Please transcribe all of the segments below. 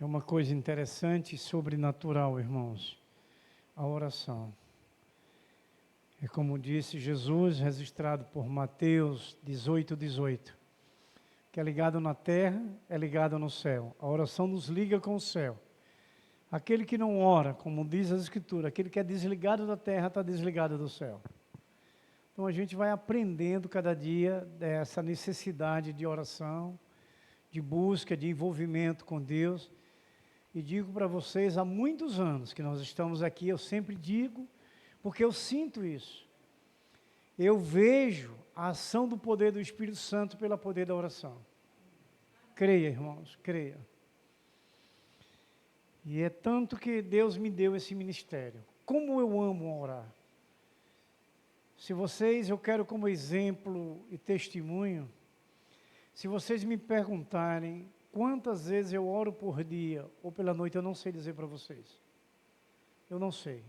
É uma coisa interessante e sobrenatural, irmãos, a oração. É como disse Jesus, registrado por Mateus 18:18, que é ligado na terra, é ligado no céu. A oração nos liga com o céu. Aquele que não ora, como diz a Escritura, aquele que é desligado da terra está desligado do céu. Então a gente vai aprendendo cada dia dessa necessidade de oração, de busca, de envolvimento com Deus. E digo para vocês, há muitos anos que nós estamos aqui, eu sempre digo, porque eu sinto isso. Eu vejo a ação do poder do Espírito Santo pelo poder da oração. Creia, irmãos, creia. E é tanto que Deus me deu esse ministério. Como eu amo orar. Se vocês, eu quero como exemplo e testemunho, se vocês me perguntarem quantas vezes eu oro por dia ou pela noite, eu não sei dizer para vocês. Eu não sei.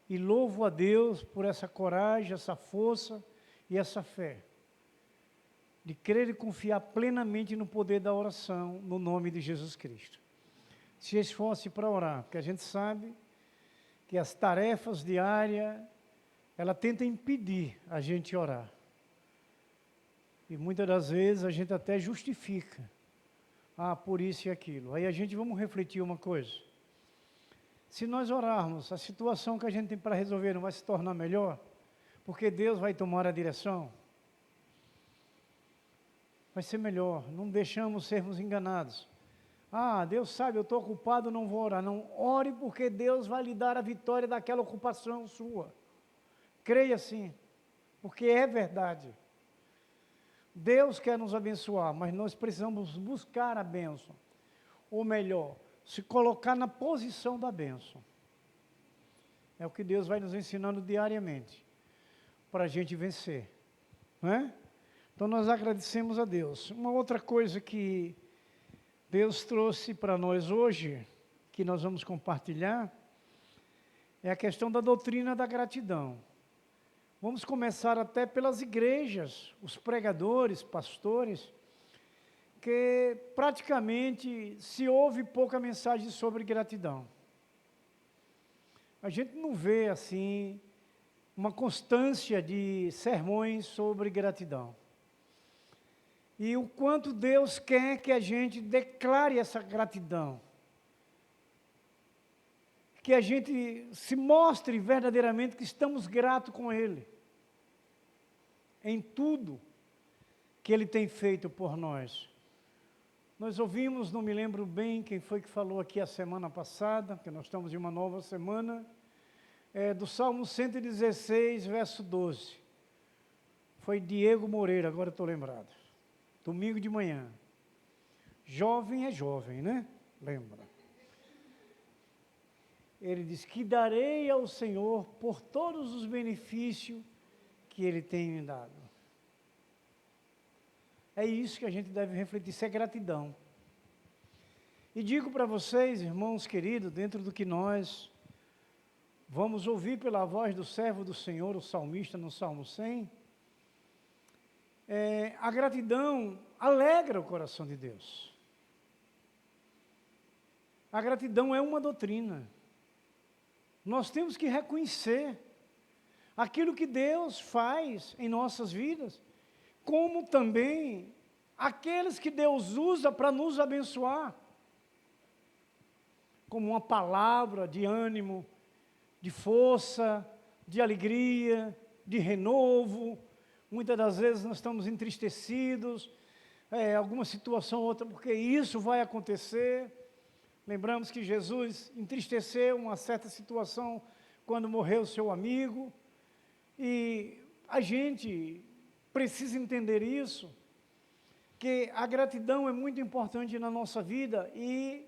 E louvo a Deus por essa coragem, essa força e essa fé. De crer e confiar plenamente no poder da oração, no nome de Jesus Cristo. Se esforce para orar, porque a gente sabe que as tarefas diárias, ela tenta impedir a gente orar. E muitas das vezes a gente até justifica. Por isso e aquilo. Aí a gente, vamos refletir uma coisa. Se nós orarmos, a situação que a gente tem para resolver não vai se tornar melhor, porque Deus vai tomar a direção, vai ser melhor. Não deixamos sermos enganados. Deus sabe, eu estou ocupado, não vou orar. Não, ore porque Deus vai lhe dar a vitória daquela ocupação sua. Creia sim, porque é verdade. Deus quer nos abençoar, mas nós precisamos buscar a bênção. Ou melhor, se colocar na posição da bênção. É o que Deus vai nos ensinando diariamente, para a gente vencer. Não é? Então nós agradecemos a Deus. Uma outra coisa que Deus trouxe para nós hoje, que nós vamos compartilhar, é a questão da doutrina da gratidão. Vamos começar até pelas igrejas, os pregadores, pastores, que praticamente se ouve pouca mensagem sobre gratidão. A gente não vê assim uma constância de sermões sobre gratidão. E o quanto Deus quer que a gente declare essa gratidão. Que a gente se mostre verdadeiramente que estamos gratos com Ele. Em tudo que Ele tem feito por nós. Nós ouvimos, não me lembro bem quem foi que falou aqui a semana passada, que nós estamos em uma nova semana, do Salmo 116, verso 12. Foi Diego Moreira, agora estou lembrado. Domingo de manhã. Jovem é jovem, né? Lembra. Ele diz que darei ao Senhor por todos os benefícios que Ele tem me dado. É isso que a gente deve refletir, isso é gratidão. E digo para vocês, irmãos queridos, dentro do que nós vamos ouvir pela voz do servo do Senhor, o salmista, no Salmo 100, a gratidão alegra o coração de Deus. A gratidão é uma doutrina. Nós temos que reconhecer aquilo que Deus faz em nossas vidas, como também aqueles que Deus usa para nos abençoar, como uma palavra de ânimo, de força, de alegria, de renovo. Muitas das vezes nós estamos entristecidos, alguma situação ou outra, porque isso vai acontecer. Lembramos que Jesus entristeceu uma certa situação quando morreu seu amigo, e a gente precisa entender isso, que a gratidão é muito importante na nossa vida e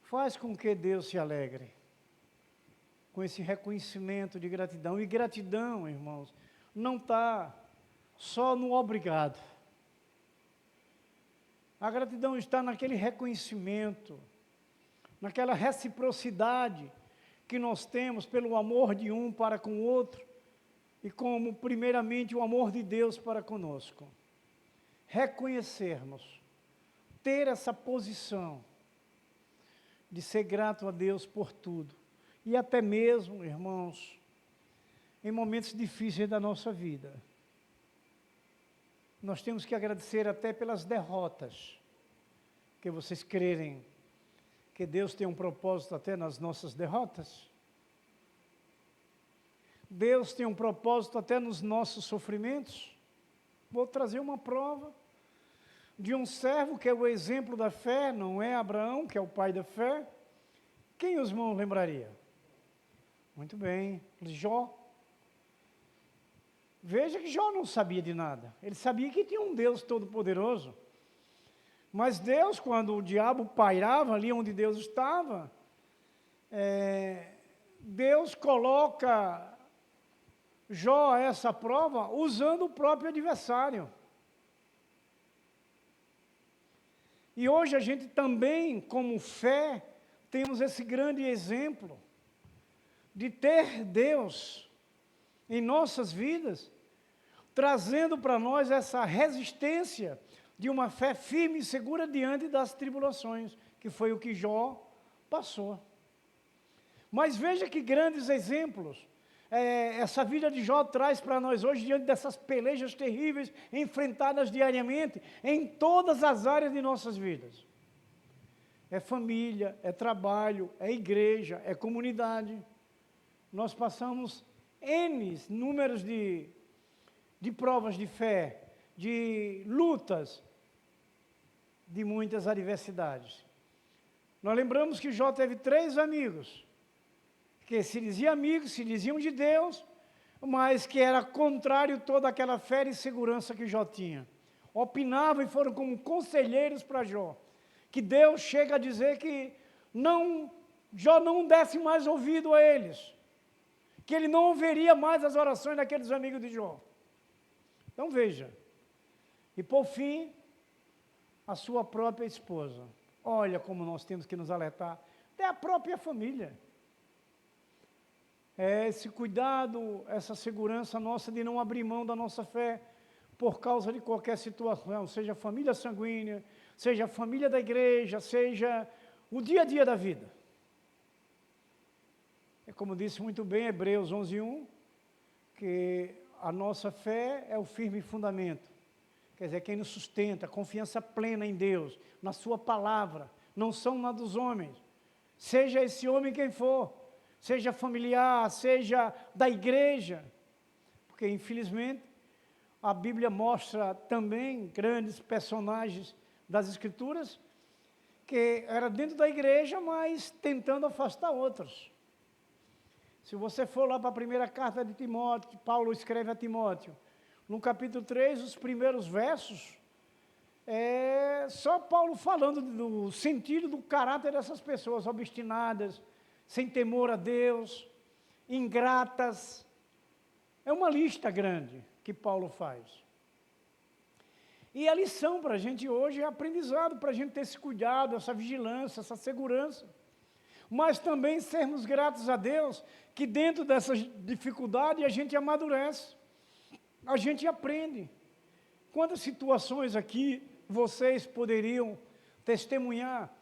faz com que Deus se alegre com esse reconhecimento de gratidão. E gratidão, irmãos, não está só no obrigado. A gratidão está naquele reconhecimento, naquela reciprocidade que nós temos pelo amor de um para com o outro, e como primeiramente o amor de Deus para conosco. Reconhecermos, ter essa posição de ser grato a Deus por tudo. E até mesmo, irmãos, em momentos difíceis da nossa vida. Nós temos que agradecer até pelas derrotas, que vocês crerem que Deus tem um propósito até nas nossas derrotas. Deus tem um propósito até nos nossos sofrimentos. Vou trazer uma prova de um servo que é o exemplo da fé, não é Abraão, que é o pai da fé. Quem os irmãos lembraria? Muito bem, Jó. Veja que Jó não sabia de nada. Ele sabia que tinha um Deus todo-poderoso. Mas Deus, quando o diabo pairava ali onde Deus estava, Deus coloca Jó a essa prova usando o próprio adversário. E hoje a gente também, como fé, temos esse grande exemplo de ter Deus em nossas vidas, trazendo para nós essa resistência de uma fé firme e segura diante das tribulações, que foi o que Jó passou. Mas veja que grandes exemplos essa vida de Jó traz para nós hoje, diante dessas pelejas terríveis, enfrentadas diariamente, em todas as áreas de nossas vidas. É família, é trabalho, é igreja, é comunidade. Nós passamos números de provas de fé, de lutas, de muitas adversidades. Nós lembramos que Jó teve 3 amigos, que se diziam amigos, se diziam de Deus, mas que era contrário toda aquela fé e segurança que Jó tinha. Opinavam e foram como conselheiros para Jó, que Deus chega a dizer que Jó não desse mais ouvido a eles, que ele não ouviria mais as orações daqueles amigos de Jó. Então veja, e por fim, a sua própria esposa. Olha como nós temos que nos alertar, até a própria família. Esse cuidado, essa segurança nossa de não abrir mão da nossa fé por causa de qualquer situação, seja família sanguínea, seja família da igreja, seja o dia a dia da vida. É como disse muito bem Hebreus 11:1, que a nossa fé é o firme fundamento. Quer dizer, quem nos sustenta, confiança plena em Deus, na sua palavra, não são na dos homens. Seja esse homem quem for, seja familiar, seja da igreja, porque infelizmente a Bíblia mostra também grandes personagens das Escrituras que era dentro da igreja, mas tentando afastar outros. Se você for lá para a primeira carta de Timóteo, que Paulo escreve a Timóteo, no capítulo 3, os primeiros versos, só Paulo falando do sentido do caráter dessas pessoas obstinadas, sem temor a Deus, ingratas. É uma lista grande que Paulo faz. E a lição para a gente hoje é aprendizado, para a gente ter esse cuidado, essa vigilância, essa segurança. Mas também sermos gratos a Deus, que dentro dessas dificuldades a gente amadurece, a gente aprende. Quantas situações aqui vocês poderiam testemunhar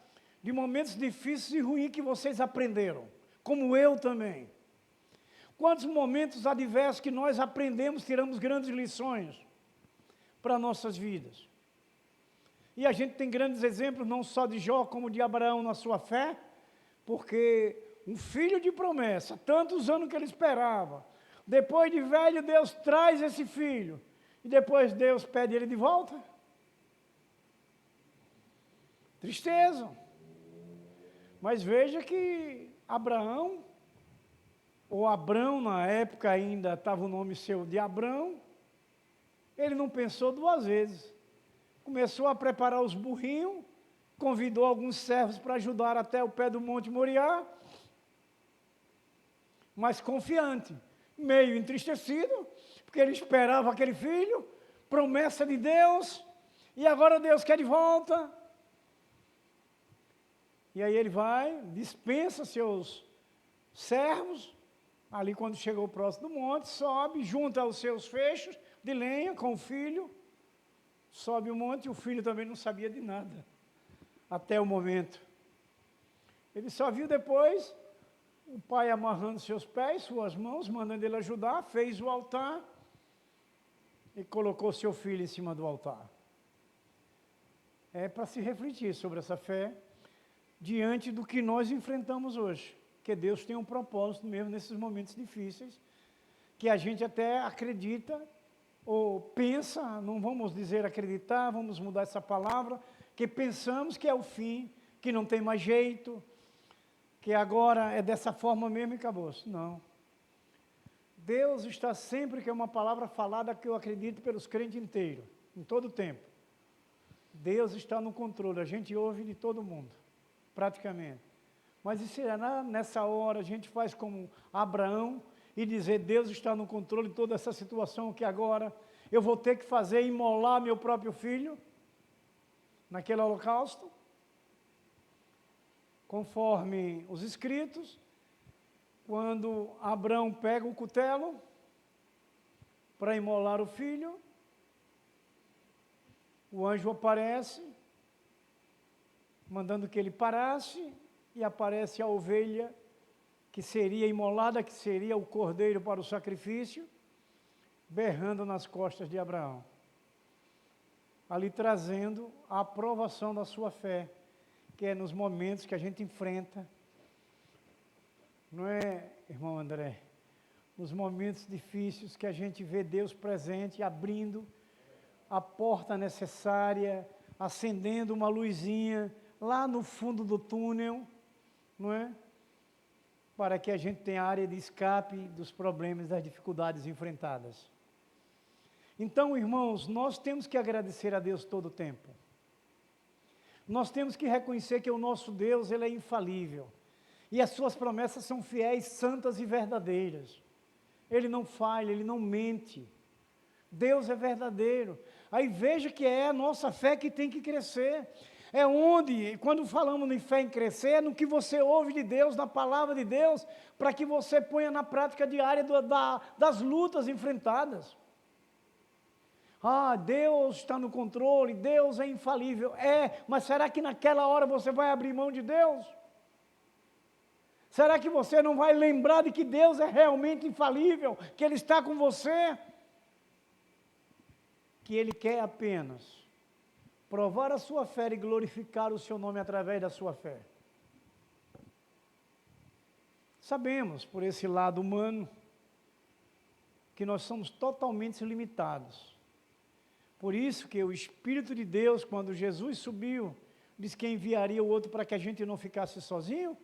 de momentos difíceis e ruins que vocês aprenderam, como eu também. Quantos momentos adversos que nós aprendemos, tiramos grandes lições para nossas vidas. E a gente tem grandes exemplos, não só de Jó, como de Abraão na sua fé, porque um filho de promessa, tantos anos que ele esperava, depois de velho, Deus traz esse filho, e depois Deus pede ele de volta. Tristeza. Mas veja que Abraão, ou Abrão, na época ainda estava o nome seu de Abrão, ele não pensou 2 vezes. Começou a preparar os burrinhos, convidou alguns servos para ajudar até o pé do Monte Moriá, mas confiante, meio entristecido, porque ele esperava aquele filho, promessa de Deus, e agora Deus quer de volta. E aí ele vai, dispensa seus servos, ali quando chegou próximo do monte, sobe, junta os seus feixes de lenha com o filho, sobe o monte, e o filho também não sabia de nada, até o momento. Ele só viu depois o pai amarrando seus pés, suas mãos, mandando ele ajudar, fez o altar e colocou seu filho em cima do altar. É para se refletir sobre essa fé diante do que nós enfrentamos hoje. Que Deus tem um propósito mesmo nesses momentos difíceis, que a gente até acredita ou pensa, não vamos dizer acreditar, vamos mudar essa palavra, que pensamos que é o fim, que não tem mais jeito, que agora é dessa forma mesmo e acabou-se. Não. Deus está sempre, que é uma palavra falada que eu acredito pelos crentes inteiros, em todo o tempo. Deus está no controle, a gente ouve de todo mundo, praticamente. Mas e será nessa hora a gente faz como Abraão e dizer, Deus está no controle de toda essa situação que agora eu vou ter que fazer, imolar meu próprio filho naquele holocausto? Conforme os escritos, quando Abraão pega o cutelo para imolar o filho, o anjo aparece, mandando que ele parasse, e aparece a ovelha que seria imolada, que seria o cordeiro para o sacrifício, berrando nas costas de Abraão, ali trazendo a aprovação da sua fé, que é nos momentos que a gente enfrenta, não é, irmão André? Nos momentos difíceis que a gente vê Deus presente, abrindo a porta necessária, acendendo uma luzinha lá no fundo do túnel, não é? Para que a gente tenha área de escape dos problemas, das dificuldades enfrentadas. Então, irmãos, nós temos que agradecer a Deus todo o tempo. Nós temos que reconhecer que o nosso Deus, ele é infalível. E as suas promessas são fiéis, santas e verdadeiras. Ele não falha, ele não mente. Deus é verdadeiro. Aí veja que é a nossa fé que tem que crescer. É onde, quando falamos em fé em crescer, é no que você ouve de Deus, na palavra de Deus, para que você ponha na prática diária das lutas enfrentadas. Ah, Deus está no controle, Deus é infalível. É, mas será que naquela hora você vai abrir mão de Deus? Será que você não vai lembrar de que Deus é realmente infalível, que Ele está com você? Que Ele quer apenas provar a sua fé e glorificar o seu nome através da sua fé. Sabemos, por esse lado humano, que nós somos totalmente limitados. Por isso que o Espírito de Deus, quando Jesus subiu, disse que enviaria o outro para que a gente não ficasse sozinho,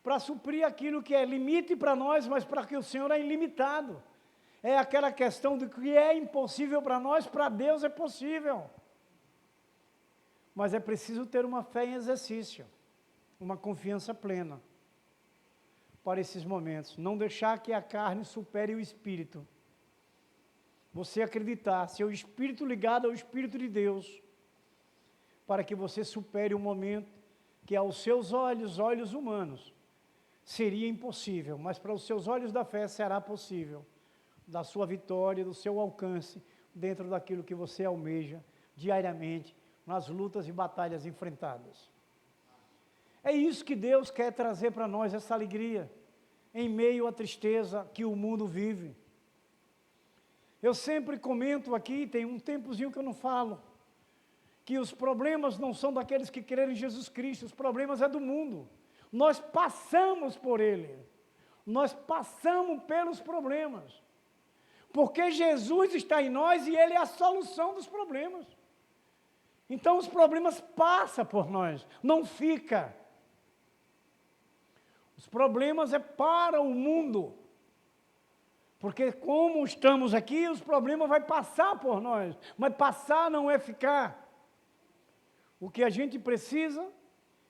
para suprir aquilo que é limite para nós, mas para que o Senhor é ilimitado. É aquela questão de que é impossível para nós, para Deus é possível. Mas é preciso ter uma fé em exercício, uma confiança plena para esses momentos. Não deixar que a carne supere o Espírito. Você acreditar, seu Espírito ligado ao Espírito de Deus, para que você supere o momento que aos seus olhos, olhos humanos, seria impossível, mas para os seus olhos da fé será possível, da sua vitória, do seu alcance, dentro daquilo que você almeja diariamente, nas lutas e batalhas enfrentadas. É isso que Deus quer trazer para nós, essa alegria, em meio à tristeza que o mundo vive. Eu sempre comento aqui, tem um tempozinho que eu não falo, que os problemas não são daqueles que creram em Jesus Cristo, os problemas é do mundo. Nós passamos por ele, nós passamos pelos problemas, porque Jesus está em nós e ele é a solução dos problemas. Então os problemas passam por nós, não fica. Os problemas é para o mundo, porque como estamos aqui, os problemas vão passar por nós, mas passar não é ficar. O que a gente precisa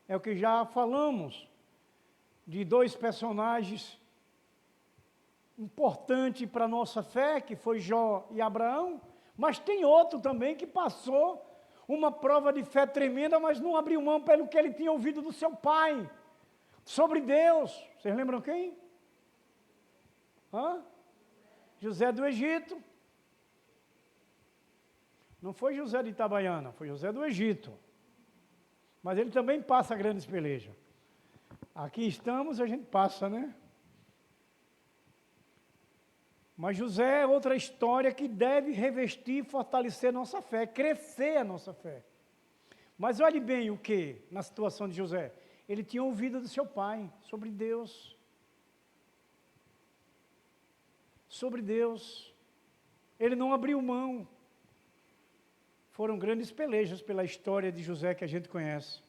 é o que já falamos, de dois personagens importantes para a nossa fé, que foi Jó e Abraão, mas tem outro também que passou uma prova de fé tremenda, mas não abriu mão pelo que ele tinha ouvido do seu pai, sobre Deus. Vocês lembram quem? José do Egito. Não foi José de Itabaiana, foi José do Egito. Mas ele também passa grandes pelejas. Aqui estamos, a gente passa, né? Mas José é outra história que deve revestir e fortalecer nossa fé, crescer a nossa fé. Mas olhe bem o que na situação de José. Ele tinha ouvido do seu pai sobre Deus. Sobre Deus. Ele não abriu mão. Foram grandes pelejas pela história de José que a gente conhece.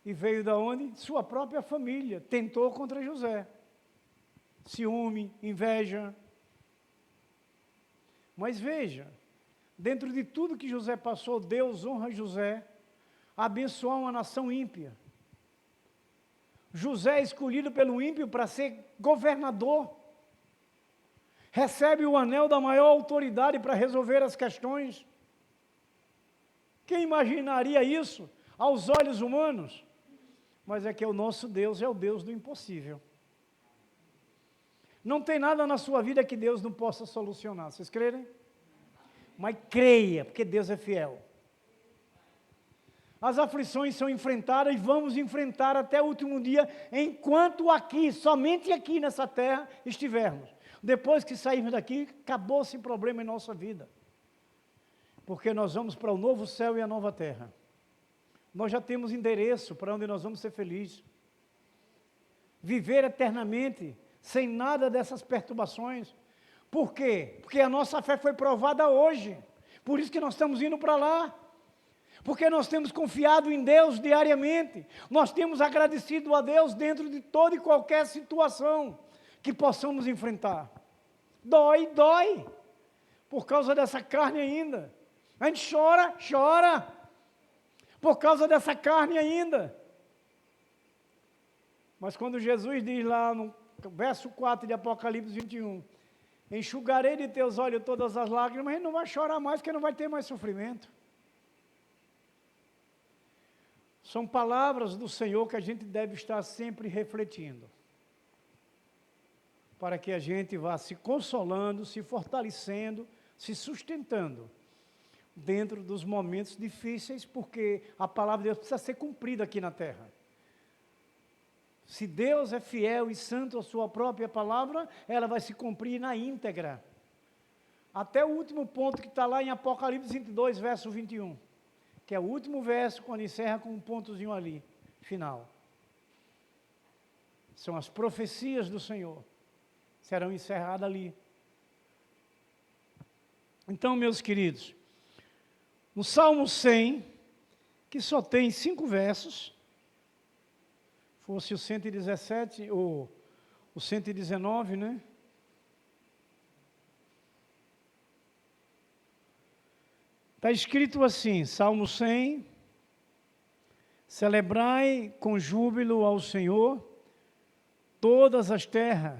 E veio da onde? Sua própria família tentou contra José. Ciúme, inveja. Mas veja, dentro de tudo que José passou, Deus honra José a abençoar uma nação ímpia. José é escolhido pelo ímpio para ser governador. Recebe o anel da maior autoridade para resolver as questões. Quem imaginaria isso aos olhos humanos? Mas é que o nosso Deus é o Deus do impossível. Não tem nada na sua vida que Deus não possa solucionar. Vocês crerem? Mas creia, porque Deus é fiel. As aflições são enfrentadas e vamos enfrentar até o último dia, enquanto aqui, somente aqui nessa terra, estivermos. Depois que sairmos daqui, acabou esse problema em nossa vida. Porque nós vamos para o novo céu e a nova terra. Nós já temos endereço para onde nós vamos ser felizes. Viver eternamente, sem nada dessas perturbações. Por quê? Porque a nossa fé foi provada hoje. Por isso que nós estamos indo para lá. Porque nós temos confiado em Deus diariamente. Nós temos agradecido a Deus dentro de toda e qualquer situação que possamos enfrentar. Dói, dói. Por causa dessa carne ainda. A gente chora, chora. Por causa dessa carne ainda. Mas quando Jesus diz lá no verso 4 de Apocalipse 21, enxugarei de teus olhos todas as lágrimas, ele não vai chorar mais, porque não vai ter mais sofrimento. São palavras do Senhor que a gente deve estar sempre refletindo, para que a gente vá se consolando, se fortalecendo, se sustentando, dentro dos momentos difíceis, porque a palavra de Deus precisa ser cumprida aqui na terra. Se Deus é fiel e santo à sua própria palavra, ela vai se cumprir na íntegra. Até o último ponto que está lá em Apocalipse 22, verso 21. Que é o último verso, quando encerra com um pontozinho ali, final. São as profecias do Senhor. Serão encerradas ali. Então, meus queridos, no Salmo 100, que só tem 5 versos, fosse o 117 ou o 119, né? Está escrito assim, Salmo 100, celebrai com júbilo ao Senhor todas as terras,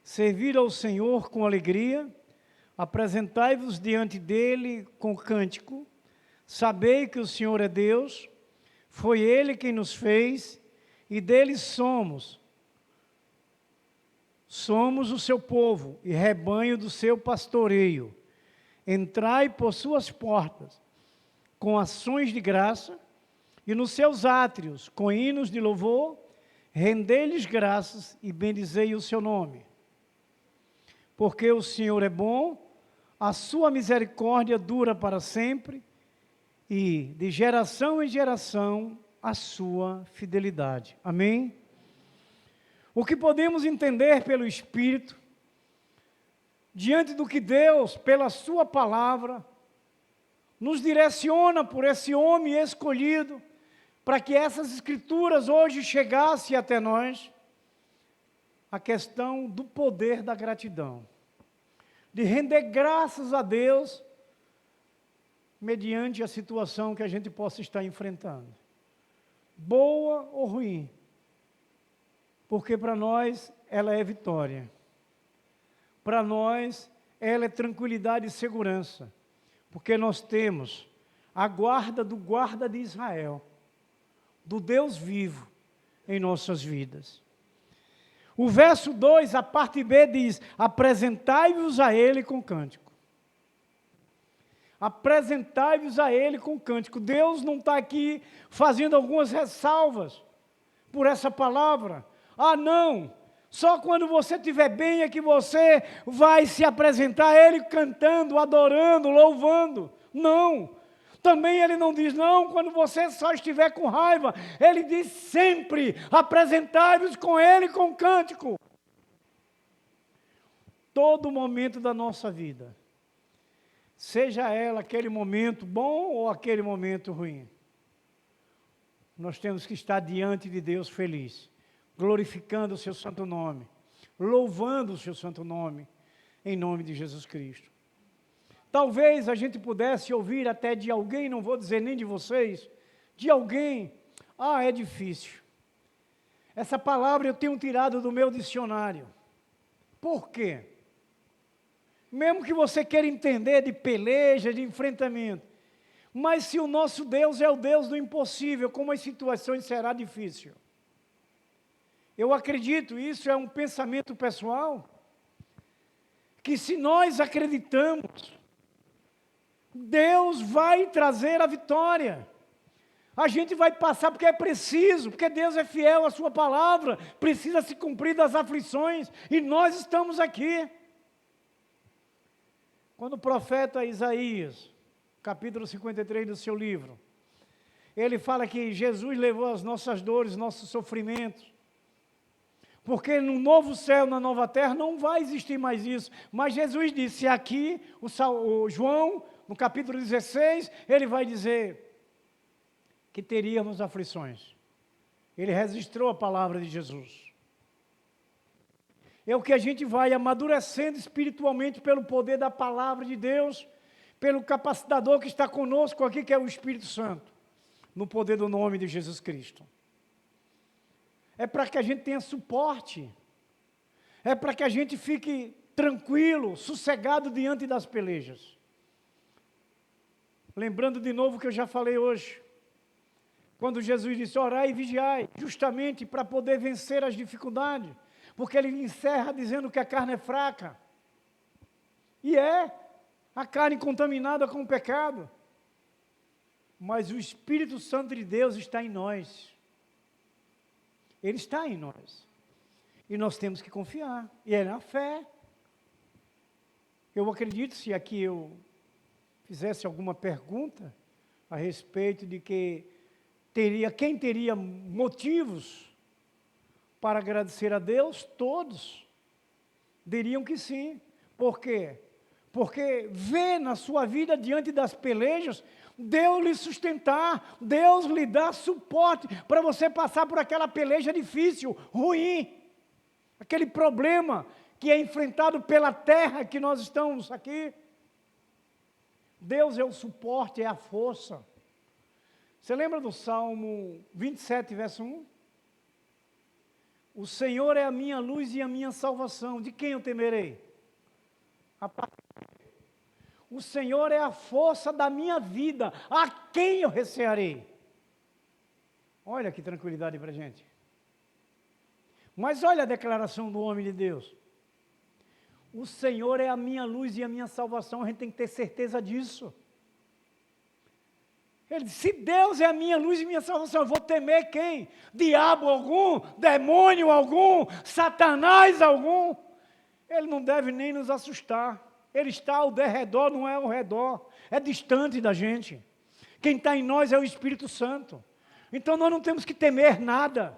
servir ao Senhor com alegria, apresentai-vos diante dele com cântico, sabei que o Senhor é Deus, foi Ele quem nos fez, e dele somos o seu povo e rebanho do seu pastoreio. Entrai por suas portas com ações de graça e nos seus átrios com hinos de louvor, rendei-lhes graças e bendizei o seu nome. Porque o Senhor é bom, a sua misericórdia dura para sempre e de geração em geração a sua fidelidade. Amém? O que podemos entender pelo Espírito, diante do que Deus, pela sua palavra, nos direciona por esse homem escolhido, para que essas escrituras hoje chegassem até nós, a questão do poder da gratidão, de render graças a Deus, mediante a situação que a gente possa estar enfrentando. Boa ou ruim, porque para nós ela é vitória, para nós ela é tranquilidade e segurança, porque nós temos a guarda do guarda de Israel, do Deus vivo em nossas vidas. O verso 2, a parte B diz, apresentai-vos a Ele com cântico. Apresentai-vos a Ele com cântico. Deus não está aqui fazendo algumas ressalvas por essa palavra. Ah, não! Só quando você estiver bem é que você vai se apresentar a Ele cantando, adorando, louvando. Não! Também Ele não diz, não, quando você só estiver com raiva. Ele diz sempre, apresentai-vos com Ele com cântico. Todo momento da nossa vida, seja ela aquele momento bom ou aquele momento ruim, nós temos que estar diante de Deus feliz, glorificando o seu santo nome, louvando o seu santo nome, em nome de Jesus Cristo. Talvez a gente pudesse ouvir até de alguém, não vou dizer nem de vocês, de alguém, é difícil. Essa palavra eu tenho tirado do meu dicionário. Por quê? Mesmo que você queira entender de peleja, de enfrentamento, mas se o nosso Deus é o Deus do impossível, como as situações será difícil? Eu acredito, isso é um pensamento pessoal, que se nós acreditamos, Deus vai trazer a vitória. A gente vai passar porque é preciso, porque Deus é fiel à sua palavra, precisa se cumprir das aflições, e nós estamos aqui. Quando o profeta Isaías, capítulo 53 do seu livro, ele fala que Jesus levou as nossas dores, nossos sofrimentos, porque no novo céu, na nova terra, não vai existir mais isso. Mas Jesus disse aqui, o João, no capítulo 16, ele vai dizer que teríamos aflições. Ele registrou a palavra de Jesus. É o que a gente vai amadurecendo espiritualmente pelo poder da palavra de Deus, pelo capacitador que está conosco aqui, que é o Espírito Santo, no poder do nome de Jesus Cristo. É para que a gente tenha suporte, é para que a gente fique tranquilo, sossegado diante das pelejas. Lembrando de novo o que eu já falei hoje, quando Jesus disse, orai e vigiai, justamente para poder vencer as dificuldades, porque ele encerra dizendo que a carne é fraca, e a carne contaminada com o pecado, mas o Espírito Santo de Deus está em nós, ele está em nós, e nós temos que confiar, e é na fé. Eu acredito, se aqui eu fizesse alguma pergunta a respeito de quem teria motivos para agradecer a Deus, todos diriam que sim. Por quê? Porque vê na sua vida, diante das pelejas, Deus lhe sustentar, Deus lhe dá suporte para você passar por aquela peleja difícil, ruim, aquele problema que é enfrentado pela terra que nós estamos aqui. Deus é o suporte, é a força. Você lembra do Salmo 27, verso 1? O Senhor é a minha luz e a minha salvação, de quem eu temerei? O Senhor é a força da minha vida, a quem eu recearei? Olha que tranquilidade para a gente. Mas olha a declaração do homem de Deus. O Senhor é a minha luz e a minha salvação, a gente tem que ter certeza disso. Ele disse, se Deus é a minha luz e minha salvação, eu vou temer quem? Diabo algum? Demônio algum? Satanás algum? Ele não deve nem nos assustar. Ele está ao derredor, não é ao redor. É distante da gente. Quem está em nós é o Espírito Santo. Então nós não temos que temer nada.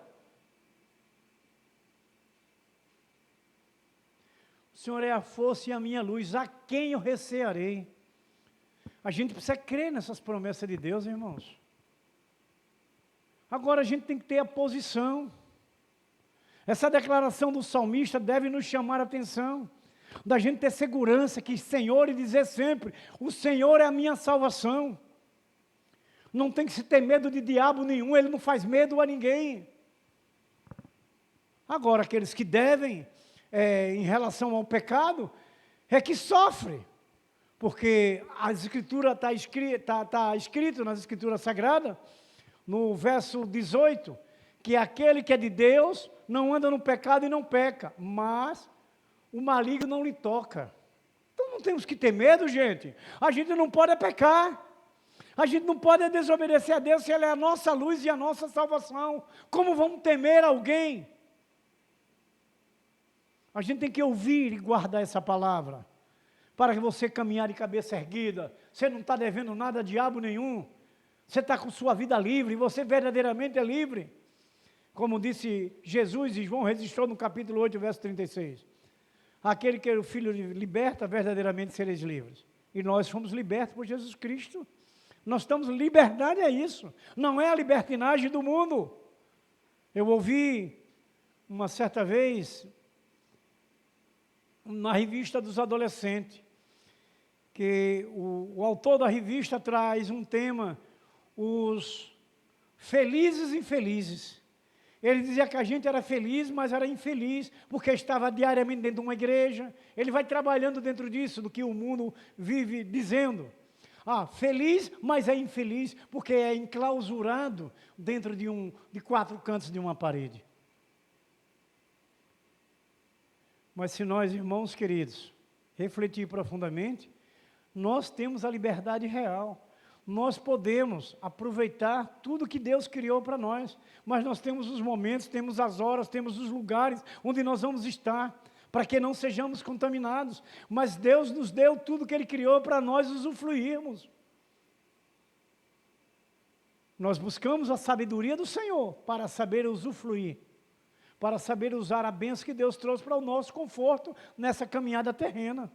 O Senhor é a força e a minha luz, a quem eu recearei? A gente precisa crer nessas promessas de Deus, irmãos. Agora a gente tem que ter a posição. Essa declaração do salmista deve nos chamar a atenção, da gente ter segurança que Senhor, e dizer sempre, o Senhor é a minha salvação. Não tem que se ter medo de diabo nenhum, ele não faz medo a ninguém. Agora, aqueles que devem, em relação ao pecado, é que sofre. Porque a Escritura está escrito nas Escrituras Sagradas, no verso 18, que aquele que é de Deus não anda no pecado e não peca, mas o maligno não lhe toca. Então não temos que ter medo, gente. A gente não pode pecar. A gente não pode desobedecer a Deus se Ele é a nossa luz e a nossa salvação. Como vamos temer alguém? A gente tem que ouvir e guardar essa palavra, para que você caminhar de cabeça erguida. Você não está devendo nada a diabo nenhum. Você está com sua vida livre, você verdadeiramente é livre. Como disse Jesus, e João registrou no capítulo 8, verso 36. Aquele que o Filho liberta, verdadeiramente sereis livres. E nós fomos libertos por Jesus Cristo. Nós estamos, liberdade é isso, não é a libertinagem do mundo. Eu ouvi uma certa vez, na revista dos adolescentes, que o autor da revista traz um tema, os felizes e infelizes. Ele dizia que a gente era feliz, mas era infeliz, porque estava diariamente dentro de uma igreja. Ele vai trabalhando dentro disso, do que o mundo vive dizendo. Feliz, mas é infeliz, porque é enclausurado dentro de 4 cantos de uma parede. Mas se nós, irmãos queridos, refletir profundamente, nós temos a liberdade real. Nós podemos aproveitar tudo que Deus criou para nós, mas nós temos os momentos, temos as horas, temos os lugares onde nós vamos estar, para que não sejamos contaminados. Mas Deus nos deu tudo que Ele criou para nós usufruirmos. Nós buscamos a sabedoria do Senhor para saber usufruir, para saber usar a bênção que Deus trouxe para o nosso conforto nessa caminhada terrena.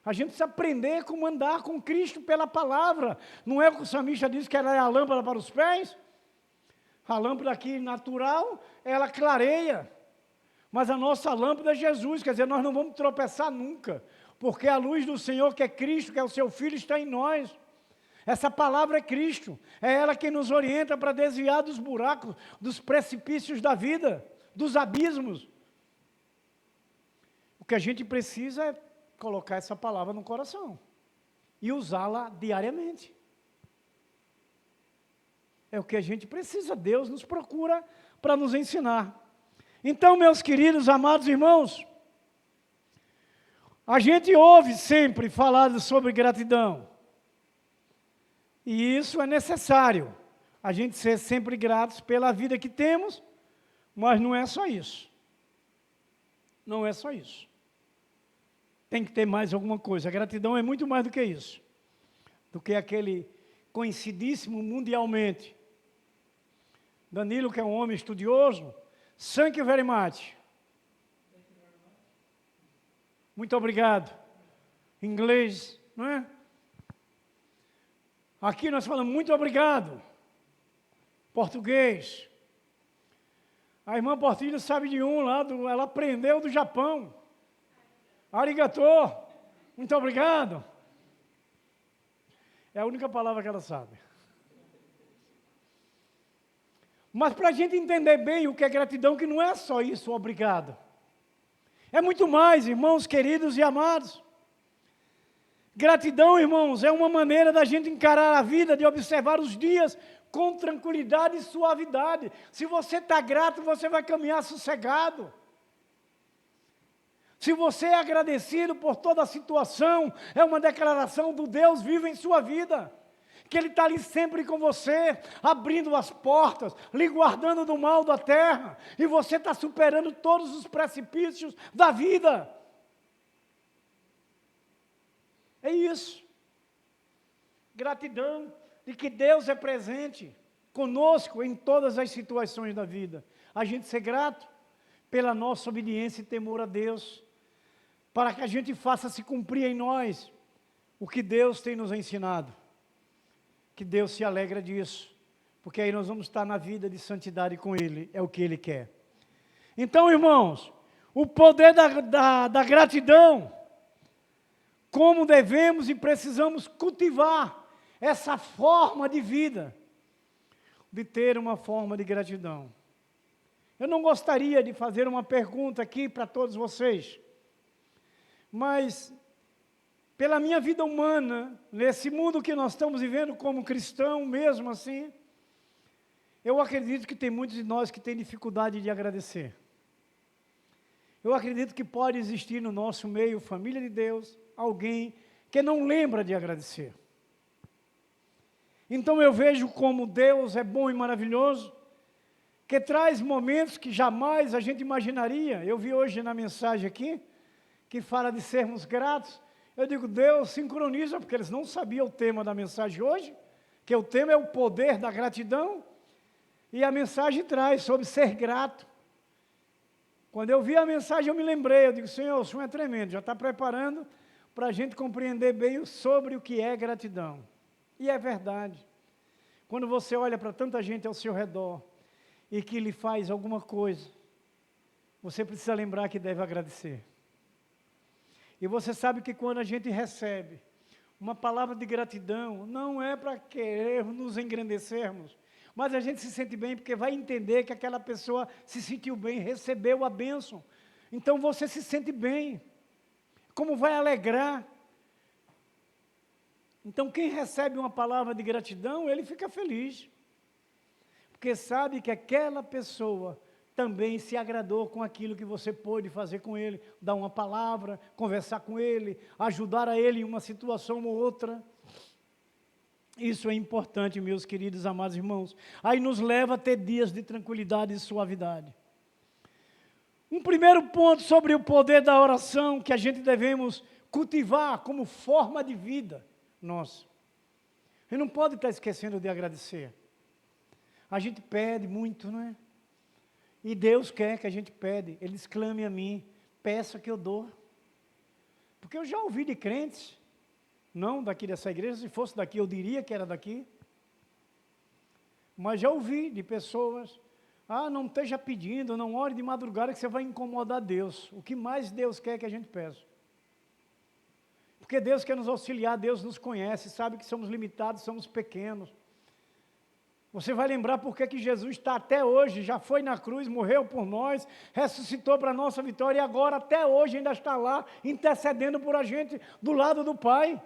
A gente precisa aprender como andar com Cristo pela palavra. Não é o que o salmista diz que ela é a lâmpada para os pés? A lâmpada aqui natural, ela clareia. Mas a nossa lâmpada é Jesus, quer dizer, nós não vamos tropeçar nunca. Porque a luz do Senhor, que é Cristo, que é o seu Filho, está em nós. Essa palavra é Cristo. É ela que nos orienta para desviar dos buracos, dos precipícios da vida, dos abismos. O que a gente precisa é colocar essa palavra no coração e usá-la diariamente. É o que a gente precisa, Deus nos procura para nos ensinar. Então, meus queridos, amados irmãos, a gente ouve sempre falar sobre gratidão, e isso é necessário, a gente ser sempre gratos pela vida que temos, mas não é só isso. Não é só isso. Tem que ter mais alguma coisa. A gratidão é muito mais do que isso. Do que aquele conhecidíssimo mundialmente. Danilo, que é um homem estudioso, thank you very much. Muito obrigado. Inglês, não é? Aqui nós falamos muito obrigado. Português. A irmã Portilho sabe de um lá, ela aprendeu do Japão. Arigato, muito obrigado. É a única palavra que ela sabe. Mas para a gente entender bem o que é gratidão, que não é só isso, obrigado. É muito mais, irmãos queridos e amados. Gratidão, irmãos, é uma maneira da gente encarar a vida, de observar os dias com tranquilidade e suavidade. Se você está grato, você vai caminhar sossegado. Se você é agradecido por toda a situação, é uma declaração do Deus vivo em sua vida. Que Ele está ali sempre com você, abrindo as portas, lhe guardando do mal da terra. E você está superando todos os precipícios da vida. É isso. Gratidão de que Deus é presente conosco em todas as situações da vida. A gente ser grato pela nossa obediência e temor a Deus, para que a gente faça se cumprir em nós o que Deus tem nos ensinado. Que Deus se alegra disso, porque aí nós vamos estar na vida de santidade com Ele, é o que Ele quer. Então, irmãos, o poder da gratidão, como devemos e precisamos cultivar essa forma de vida, de ter uma forma de gratidão. Eu não gostaria de fazer uma pergunta aqui para todos vocês, mas pela minha vida humana, nesse mundo que nós estamos vivendo como cristão, mesmo assim, eu acredito que tem muitos de nós que têm dificuldade de agradecer. Eu acredito que pode existir no nosso meio, família de Deus, alguém que não lembra de agradecer. Então eu vejo como Deus é bom e maravilhoso, que traz momentos que jamais a gente imaginaria. Eu vi hoje na mensagem aqui, que fala de sermos gratos. Eu digo, Deus sincroniza, porque eles não sabiam o tema da mensagem hoje, que o tema é o poder da gratidão, e a mensagem traz sobre ser grato. Quando eu vi a mensagem, eu me lembrei, eu digo, Senhor, o Senhor é tremendo, já está preparando para a gente compreender bem sobre o que é gratidão. E é verdade. Quando você olha para tanta gente ao seu redor e que lhe faz alguma coisa, você precisa lembrar que deve agradecer. E você sabe que quando a gente recebe uma palavra de gratidão, não é para querer nos engrandecermos, mas a gente se sente bem porque vai entender que aquela pessoa se sentiu bem, recebeu a bênção. Então você se sente bem. Como vai alegrar? Então quem recebe uma palavra de gratidão, ele fica feliz. Porque sabe que aquela pessoa também se agradou com aquilo que você pôde fazer com ele, dar uma palavra, conversar com ele, ajudar a ele em uma situação ou outra. Isso é importante, meus queridos amados irmãos. Aí nos leva a ter dias de tranquilidade e suavidade. Um primeiro ponto sobre o poder da oração que a gente devemos cultivar como forma de vida nossa. A gente não pode estar esquecendo de agradecer. A gente pede muito, não é? E Deus quer que a gente pede. Ele exclame a mim, peça que eu dou. Porque eu já ouvi de crentes, não daqui dessa igreja, se fosse daqui eu diria que era daqui. Mas já ouvi de pessoas, não esteja pedindo, não ore de madrugada que você vai incomodar Deus. O que mais Deus quer que a gente peça. Porque Deus quer nos auxiliar, Deus nos conhece, sabe que somos limitados, somos pequenos. Você vai lembrar porque que Jesus está até hoje, já foi na cruz, morreu por nós, ressuscitou para a nossa vitória e agora até hoje ainda está lá, intercedendo por a gente do lado do Pai.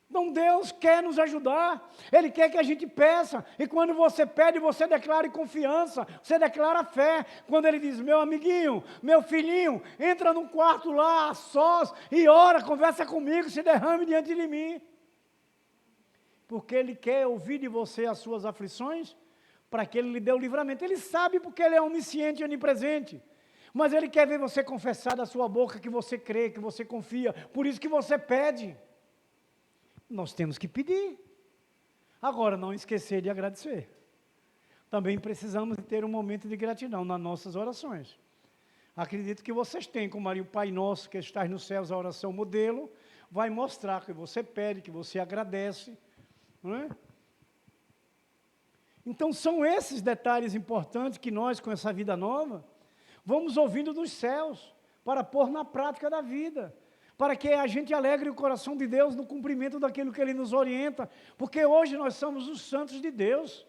Então Deus quer nos ajudar, Ele quer que a gente peça, e quando você pede, você declara confiança, você declara fé, quando Ele diz, meu amiguinho, meu filhinho, entra num quarto lá, a sós, e ora, conversa comigo, se derrame diante de mim, porque Ele quer ouvir de você as suas aflições, para que Ele lhe dê o livramento. Ele sabe porque Ele é onisciente e onipresente, mas Ele quer ver você confessar da sua boca que você crê, que você confia, por isso que você pede. Nós temos que pedir. Agora, não esquecer de agradecer. Também precisamos ter um momento de gratidão nas nossas orações. Acredito que vocês têm, como ali o Pai Nosso, que está nos céus, a oração modelo, vai mostrar que você pede, que você agradece, não é? Então, são esses detalhes importantes que nós, com essa vida nova, vamos ouvindo dos céus, para pôr na prática da vida, para que a gente alegre o coração de Deus no cumprimento daquilo que Ele nos orienta, porque hoje nós somos os santos de Deus,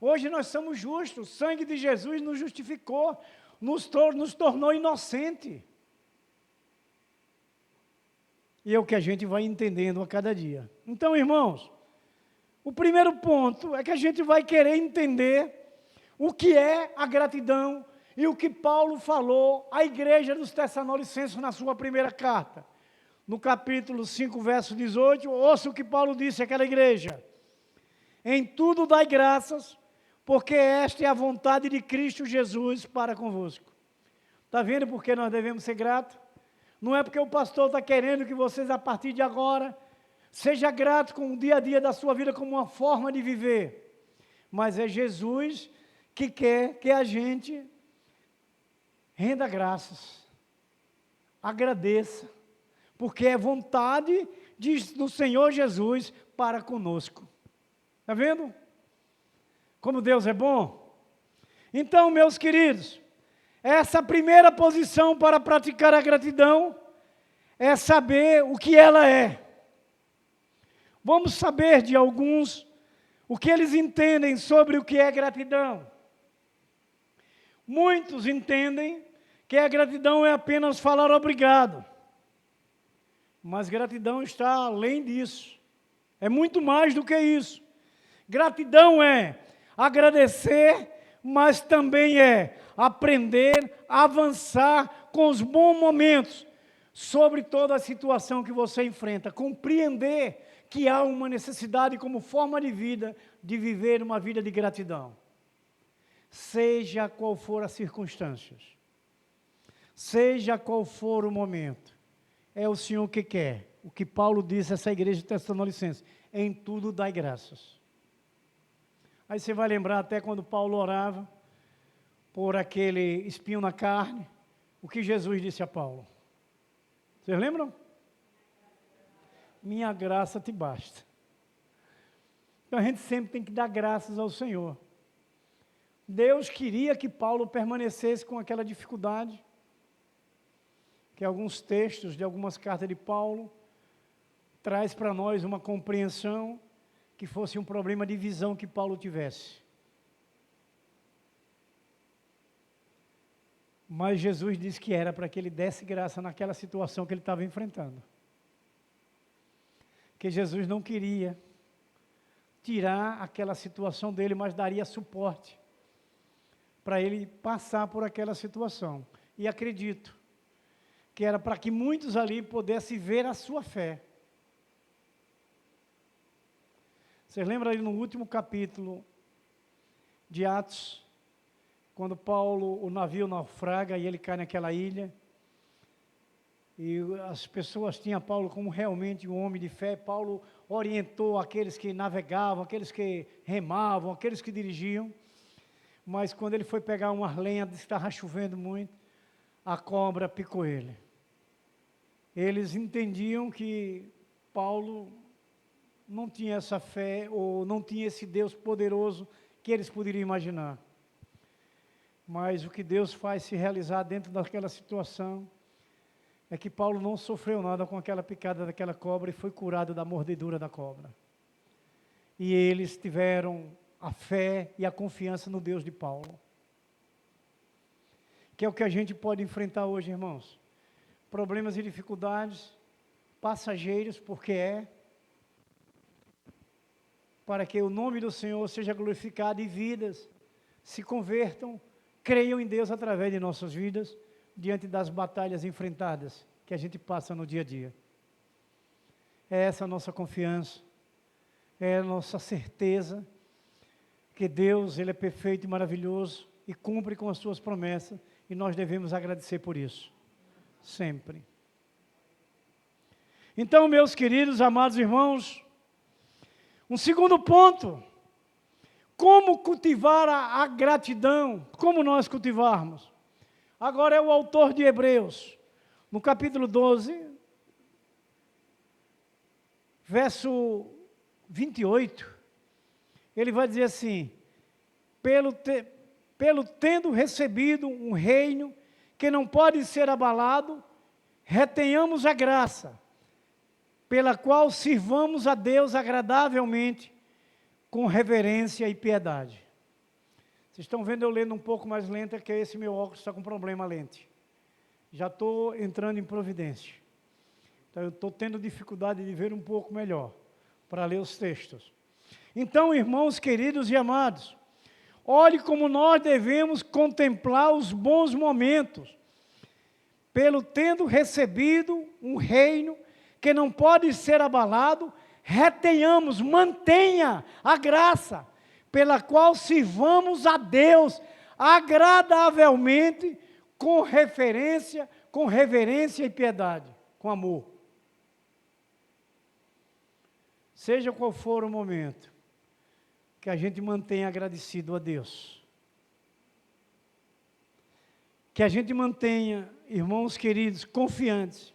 hoje nós somos justos, o sangue de Jesus nos justificou, nos tornou inocente. E é o que a gente vai entendendo a cada dia. Então, irmãos, o primeiro ponto é que a gente vai querer entender o que é a gratidão e o que Paulo falou à igreja dos Tessalonicenses na sua primeira carta. No capítulo 5, verso 18, ouça o que Paulo disse àquela igreja. Em tudo dai graças, porque esta é a vontade de Cristo Jesus para convosco. Está vendo por que nós devemos ser gratos? Não é porque o pastor está querendo que vocês, a partir de agora, seja grato com o dia a dia da sua vida como uma forma de viver. Mas é Jesus que quer que a gente renda graças, agradeça, porque é vontade do Senhor Jesus para conosco. Está vendo? Como Deus é bom? Então, meus queridos, essa primeira posição para praticar a gratidão é saber o que ela é. Vamos saber de alguns o que eles entendem sobre o que é gratidão. Muitos entendem que a gratidão é apenas falar obrigado. Mas gratidão está além disso. É muito mais do que isso. Gratidão é agradecer, mas também é aprender, avançar com os bons momentos sobre toda a situação que você enfrenta. Compreender que há uma necessidade como forma de vida, de viver uma vida de gratidão. Seja qual for as circunstâncias, seja qual for o momento, é o Senhor que quer. O que Paulo disse a essa igreja de Tessalonicenses: em tudo dai graças. Aí você vai lembrar até quando Paulo orava por aquele espinho na carne, o que Jesus disse a Paulo. Vocês lembram? Minha graça te basta. Então a gente sempre tem que dar graças ao Senhor. Deus queria que Paulo permanecesse com aquela dificuldade, que alguns textos de algumas cartas de Paulo traz para nós uma compreensão que fosse um problema de visão que Paulo tivesse. Mas Jesus disse que era para que ele desse graça naquela situação que ele estava enfrentando. Que Jesus não queria tirar aquela situação dele, mas daria suporte para ele passar por aquela situação. E acredito que era para que muitos ali pudessem ver a sua fé. Vocês lembram ali no último capítulo de Atos, quando Paulo, o navio naufraga e ele cai naquela ilha, e as pessoas tinham Paulo como realmente um homem de fé. Paulo orientou aqueles que navegavam, aqueles que remavam, aqueles que dirigiam, mas quando ele foi pegar uma lenha, estava chovendo muito, a cobra picou ele. Eles entendiam que Paulo não tinha essa fé, ou não tinha esse Deus poderoso que eles poderiam imaginar. Mas o que Deus faz se realizar dentro daquela situação é que Paulo não sofreu nada com aquela picada daquela cobra e foi curado da mordedura da cobra. E eles tiveram a fé e a confiança no Deus de Paulo. Que é o que a gente pode enfrentar hoje, irmãos. Problemas e dificuldades passageiros, porque para que o nome do Senhor seja glorificado e vidas se convertam, creiam em Deus através de nossas vidas, diante das batalhas enfrentadas que a gente passa no dia a dia. É essa a nossa confiança, é a nossa certeza que Deus, Ele é perfeito e maravilhoso e cumpre com as suas promessas, e nós devemos agradecer por isso, sempre. Então, meus queridos, amados irmãos, um segundo ponto: como cultivar a gratidão, como nós cultivarmos. Agora é o autor de Hebreus, no capítulo 12, verso 28, ele vai dizer assim: pelo tendo recebido um reino que não pode ser abalado, retenhamos a graça, pela qual sirvamos a Deus agradavelmente, com reverência e piedade. Vocês estão vendo eu lendo um pouco mais lento, é que esse meu óculos está com problema lente. Já estou entrando em providência. Então eu estou tendo dificuldade de ver um pouco melhor, para ler os textos. Então, irmãos queridos e amados, olhe como nós devemos contemplar os bons momentos, pelo tendo recebido um reino que não pode ser abalado, retenhamos, mantenha a graça, pela qual sirvamos a Deus agradavelmente, com reverência e piedade, com amor. Seja qual for o momento, que a gente mantenha agradecido a Deus. Que a gente mantenha, irmãos queridos, confiantes.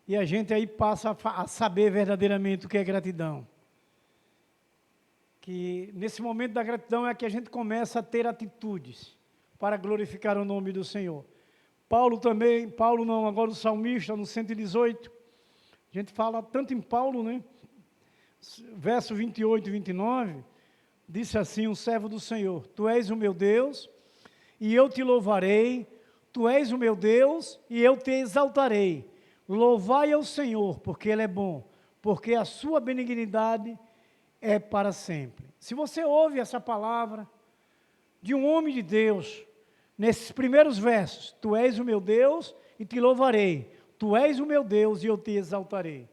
E a gente aí passa a saber verdadeiramente o que é gratidão. Que nesse momento da gratidão é que a gente começa a ter atitudes para glorificar o nome do Senhor. Agora o salmista, no 118, a gente fala tanto em Paulo, né? Verso 28 e 29, disse assim: um servo do Senhor: Tu és o meu Deus, e eu te louvarei, tu és o meu Deus, e eu te exaltarei. Louvai ao Senhor, porque Ele é bom, porque a sua benignidade é para sempre. Se você ouve essa palavra de um homem de Deus, nesses primeiros versos: Tu és o meu Deus e te louvarei, Tu és o meu Deus e eu te exaltarei.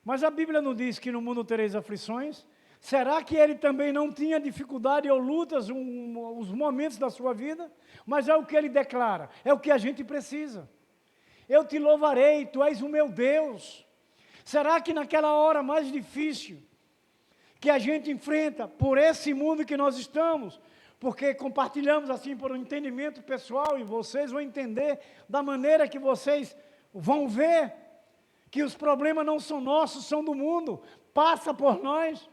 Mas a Bíblia não diz que no mundo tereis aflições? Será que ele também não tinha dificuldade ou lutas, os momentos da sua vida? Mas é o que ele declara, é o que a gente precisa. Eu te louvarei, tu és o meu Deus. Será que naquela hora mais difícil que a gente enfrenta por esse mundo que nós estamos, porque compartilhamos assim por um entendimento pessoal e vocês vão entender da maneira que vocês vão ver que os problemas não são nossos, são do mundo, passa por nós.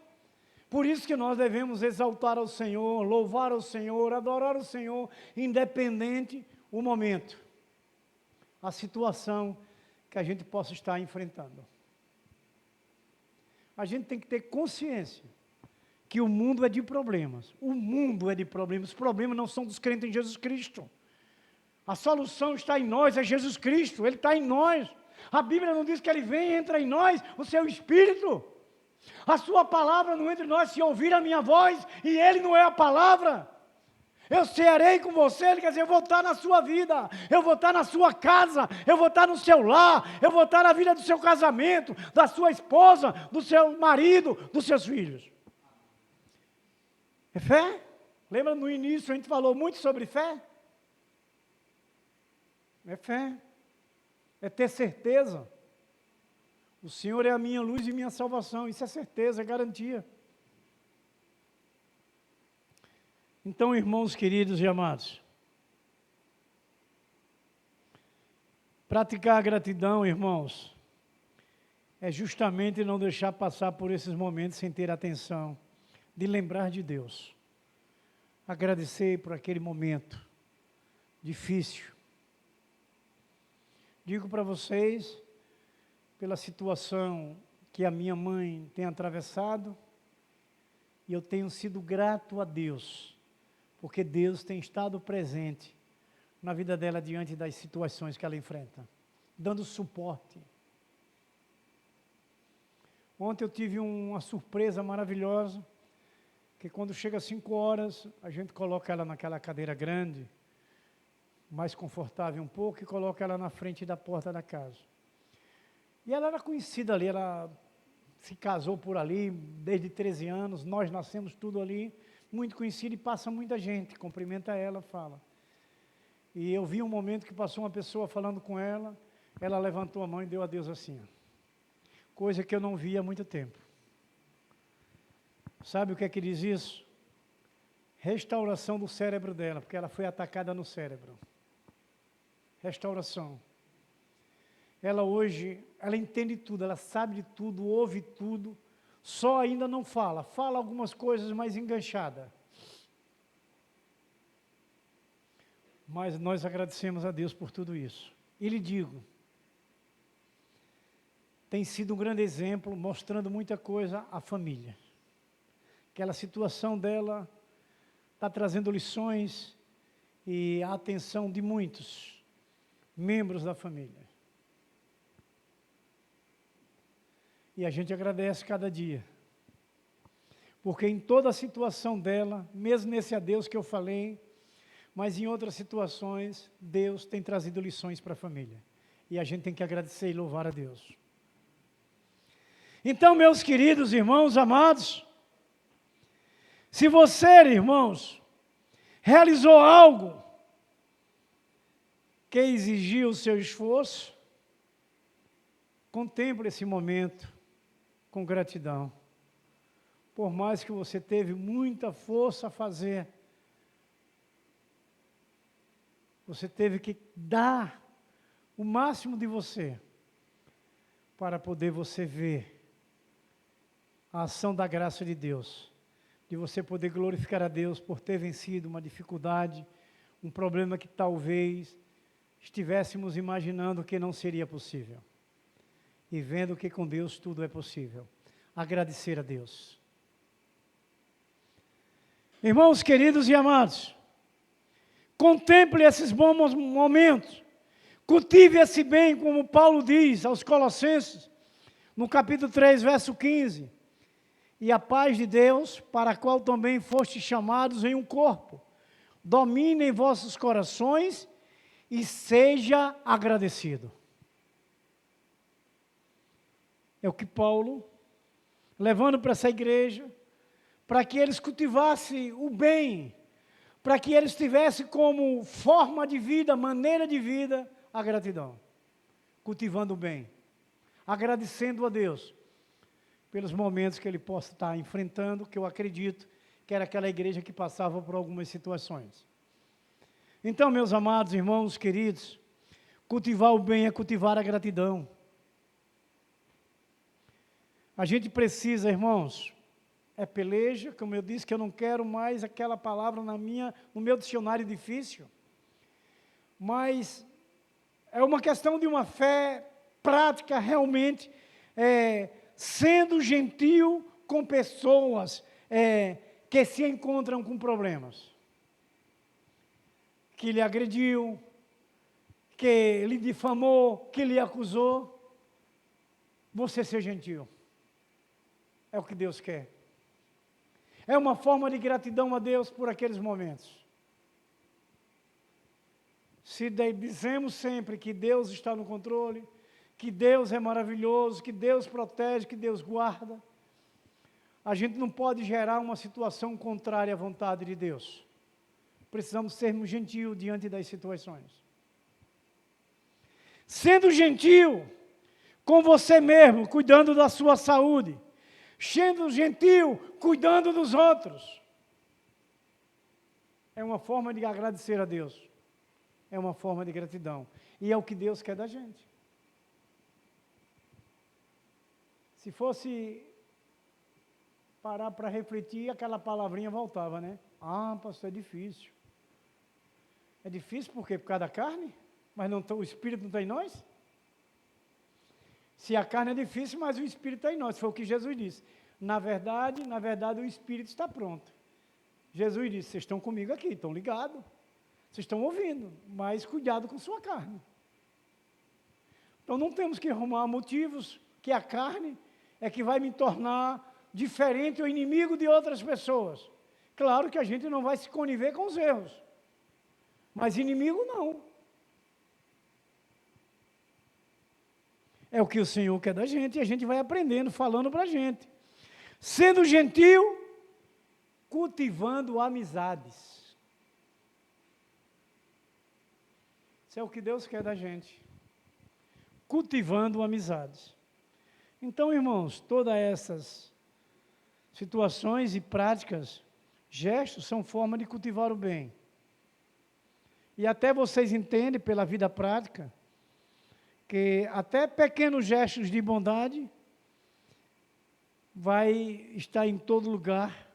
Por isso que nós devemos exaltar ao Senhor, louvar ao Senhor, adorar o Senhor, independente o momento, a situação que a gente possa estar enfrentando. A gente tem que ter consciência que o mundo é de problemas. O mundo é de problemas. Os problemas não são dos crentes em Jesus Cristo. A solução está em nós, é Jesus Cristo, Ele está em nós. A Bíblia não diz que Ele vem e entra em nós, o seu Espírito. A sua palavra não entra em nós se ouvir a minha voz e Ele não é a palavra. Eu cearei com você, Ele quer dizer, eu vou estar na sua vida, eu vou estar na sua casa, eu vou estar no seu lar, eu vou estar na vida do seu casamento, da sua esposa, do seu marido, dos seus filhos. É fé? Lembra no início a gente falou muito sobre fé? É fé, é ter certeza. O Senhor é a minha luz e minha salvação, isso é certeza, é garantia. Então, irmãos queridos e amados, praticar a gratidão, irmãos, é justamente não deixar passar por esses momentos sem ter atenção, de lembrar de Deus. Agradecer por aquele momento difícil. Digo para vocês, pela situação que a minha mãe tem atravessado, e eu tenho sido grato a Deus, porque Deus tem estado presente na vida dela diante das situações que ela enfrenta, dando suporte. Ontem eu tive uma surpresa maravilhosa, que quando chega às 5 horas, a gente coloca ela naquela cadeira grande, mais confortável um pouco, e coloca ela na frente da porta da casa. E ela era conhecida ali, ela se casou por ali, desde 13 anos, nós nascemos tudo ali, muito conhecida, e passa muita gente, cumprimenta ela, fala. E eu vi um momento que passou uma pessoa falando com ela, ela levantou a mão e deu adeus assim, coisa que eu não via há muito tempo. Sabe o que é que diz isso? Restauração do cérebro dela, porque ela foi atacada no cérebro. Restauração. Ela hoje, ela entende tudo, ela sabe de tudo, ouve tudo, só ainda não fala. Fala algumas coisas mais enganchada. Mas nós agradecemos a Deus por tudo isso. E lhe digo, tem sido um grande exemplo, mostrando muita coisa à família. Aquela situação dela está trazendo lições e a atenção de muitos membros da família. E a gente agradece cada dia. Porque em toda a situação dela, mesmo nesse adeus que eu falei, mas em outras situações, Deus tem trazido lições para a família. E a gente tem que agradecer e louvar a Deus. Então, meus queridos irmãos amados, se você, irmãos, realizou algo que exigiu o seu esforço, contemple esse momento com gratidão. Por mais que você teve muita força a fazer, você teve que dar o máximo de você para poder você ver a ação da graça de Deus, de você poder glorificar a Deus por ter vencido uma dificuldade, um problema que talvez estivéssemos imaginando que não seria possível. E vendo que com Deus tudo é possível. Agradecer a Deus. Irmãos queridos e amados, contemple esses bons momentos, cultive esse bem, como Paulo diz aos Colossenses, no capítulo 3, verso 15, e a paz de Deus, para a qual também fostes chamados em um corpo, domine em vossos corações e seja agradecido. É o que Paulo, levando para essa igreja, para que eles cultivassem o bem, para que eles tivessem como forma de vida, maneira de vida, a gratidão. Cultivando o bem, agradecendo a Deus pelos momentos que ele possa estar enfrentando, que eu acredito que era aquela igreja que passava por algumas situações. Então, meus amados irmãos queridos, cultivar o bem é cultivar a gratidão. A gente precisa, irmãos, é peleja, como eu disse, que eu não quero mais aquela palavra no meu dicionário difícil, mas é uma questão de uma fé prática realmente, sendo gentil com pessoas que se encontram com problemas, que lhe agrediu, que lhe difamou, que lhe acusou. Você ser gentil. É o que Deus quer. É uma forma de gratidão a Deus por aqueles momentos. Se dizemos sempre que Deus está no controle, que Deus é maravilhoso, que Deus protege, que Deus guarda, a gente não pode gerar uma situação contrária à vontade de Deus. Precisamos sermos gentil diante das situações. Sendo gentil com você mesmo, cuidando da sua saúde. Sendo gentil, cuidando dos outros. É uma forma de agradecer a Deus. É uma forma de gratidão. E é o que Deus quer da gente. Se fosse parar para refletir, aquela palavrinha voltava, né? Ah, pastor, é difícil. É difícil por quê? Por causa da carne? Mas não, o Espírito não está em nós? Se a carne é difícil, mas o Espírito está em nós. Foi o que Jesus disse. Na verdade, o Espírito está pronto. Jesus disse, vocês estão comigo aqui, estão ligados. Vocês estão ouvindo, mas cuidado com sua carne. Então não temos que arrumar motivos que a carne é que vai me tornar diferente ou inimigo de outras pessoas. Claro que a gente não vai se conniver com os erros, mas inimigo não. É o que o Senhor quer da gente e a gente vai aprendendo, falando para a gente. Sendo gentil, cultivando amizades. Isso é o que Deus quer da gente. Cultivando amizades. Então, irmãos, todas essas situações e práticas, gestos, são forma de cultivar o bem. E até vocês entendem, pela vida prática, que até pequenos gestos de bondade vai estar em todo lugar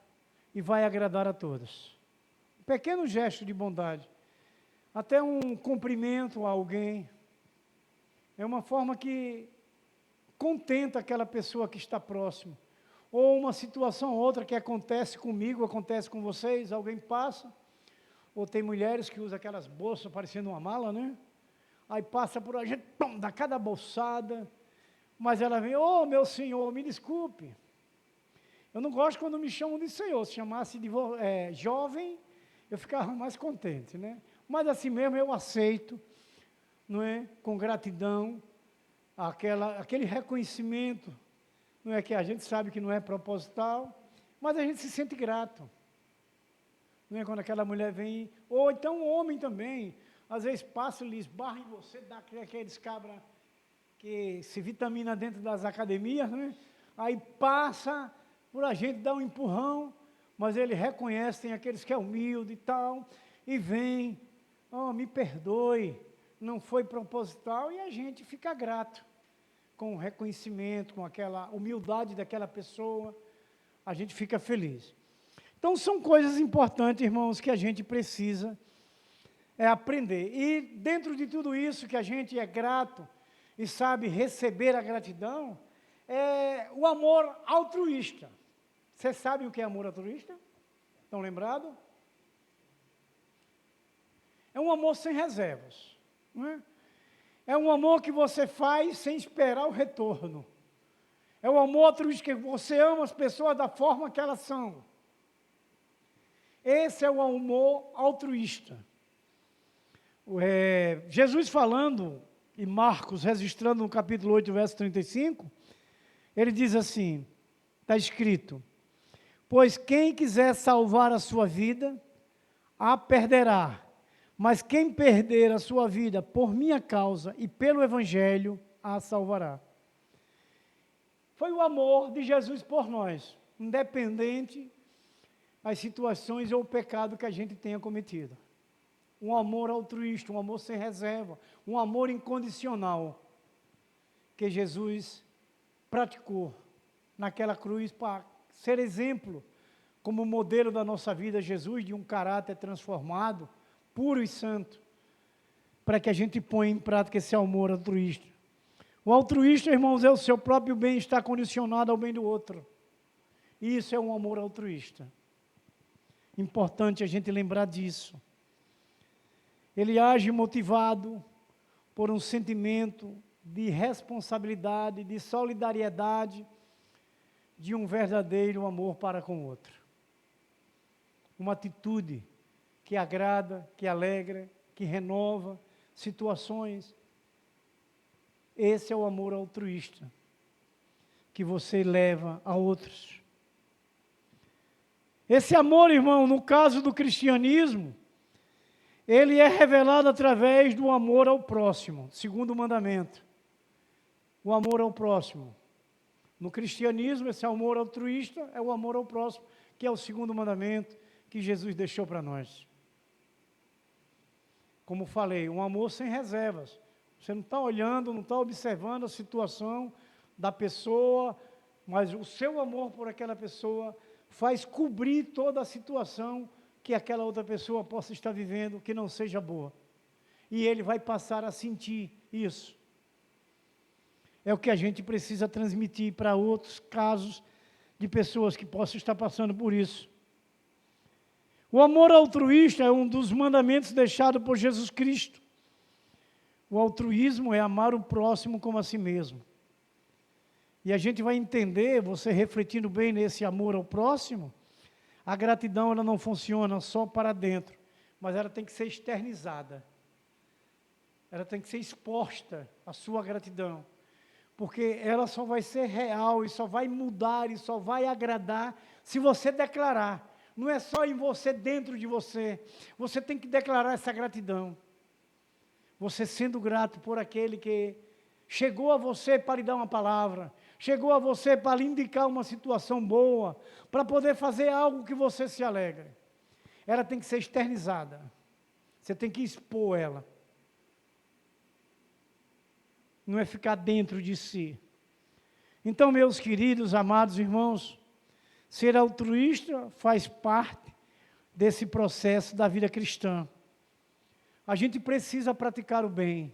e vai agradar a todos. Um pequeno gesto de bondade, até um cumprimento a alguém, é uma forma que contenta aquela pessoa que está próximo. Ou uma situação ou outra que acontece comigo, acontece com vocês, alguém passa, ou tem mulheres que usam aquelas bolsas parecendo uma mala, né? Aí passa por a gente, pum, dá cada bolsada, mas ela vem, meu senhor, me desculpe. Eu não gosto quando me chamam de senhor, se chamasse de jovem, eu ficava mais contente, né? Mas assim mesmo eu aceito, não é? Com gratidão, aquele reconhecimento, não é, que a gente sabe que não é proposital, mas a gente se sente grato. Não é, quando aquela mulher vem, ou então o homem também, às vezes passa e lhe esbarra em você, dá aqueles cabra que se vitamina dentro das academias, né? Aí passa por a gente dar um empurrão, mas ele reconhece, tem aqueles que é humilde e tal, e vem, me perdoe, não foi proposital, e a gente fica grato com o reconhecimento, com aquela humildade daquela pessoa, a gente fica feliz. Então são coisas importantes, irmãos, que a gente precisa aprender. E dentro de tudo isso que a gente é grato e sabe receber a gratidão, é o amor altruísta. Você sabe o que é amor altruísta? Estão lembrados? É um amor sem reservas. Não é? É um amor que você faz sem esperar o retorno. É o amor altruísta que você ama as pessoas da forma que elas são. Esse é o amor altruísta. Jesus falando, e Marcos registrando no capítulo 8, verso 35, Ele diz assim, está escrito, pois quem quiser salvar a sua vida, a perderá. Mas quem perder a sua vida por minha causa e pelo Evangelho, a salvará. Foi o amor de Jesus por nós, independente das situações ou o pecado que a gente tenha cometido. Um amor altruísta, um amor sem reserva, um amor incondicional, que Jesus praticou naquela cruz para ser exemplo, como modelo da nossa vida, Jesus, de um caráter transformado, puro e santo, para que a gente ponha em prática esse amor altruísta. O altruísta, irmãos, é o seu próprio bem estar condicionado ao bem do outro. E isso é um amor altruísta. Importante a gente lembrar disso. Ele age motivado por um sentimento de responsabilidade, de solidariedade, de um verdadeiro amor para com o outro. Uma atitude que agrada, que alegra, que renova situações. Esse é o amor altruísta que você leva a outros. Esse amor, irmão, no caso do cristianismo, ele é revelado através do amor ao próximo, segundo o mandamento. O amor ao próximo. No cristianismo, esse amor altruísta é o amor ao próximo, que é o segundo mandamento que Jesus deixou para nós. Como falei, um amor sem reservas. Você não está olhando, não está observando a situação da pessoa, mas o seu amor por aquela pessoa faz cobrir toda a situação que aquela outra pessoa possa estar vivendo, que não seja boa. E ele vai passar a sentir isso. É o que a gente precisa transmitir para outros casos de pessoas que possam estar passando por isso. O amor altruísta é um dos mandamentos deixados por Jesus Cristo. O altruísmo é amar o próximo como a si mesmo. E a gente vai entender, você refletindo bem nesse amor ao próximo, a gratidão ela não funciona só para dentro, mas ela tem que ser externizada. Ela tem que ser exposta, a sua gratidão. Porque ela só vai ser real e só vai mudar e só vai agradar se você declarar. Não é só em você, dentro de você. Você tem que declarar essa gratidão. Você sendo grato por aquele que chegou a você para lhe dar uma palavra, chegou a você para lhe indicar uma situação boa, para poder fazer algo que você se alegre. Ela tem que ser externizada. Você tem que expor ela. Não é ficar dentro de si. Então, meus queridos, amados irmãos, ser altruísta faz parte desse processo da vida cristã. A gente precisa praticar o bem.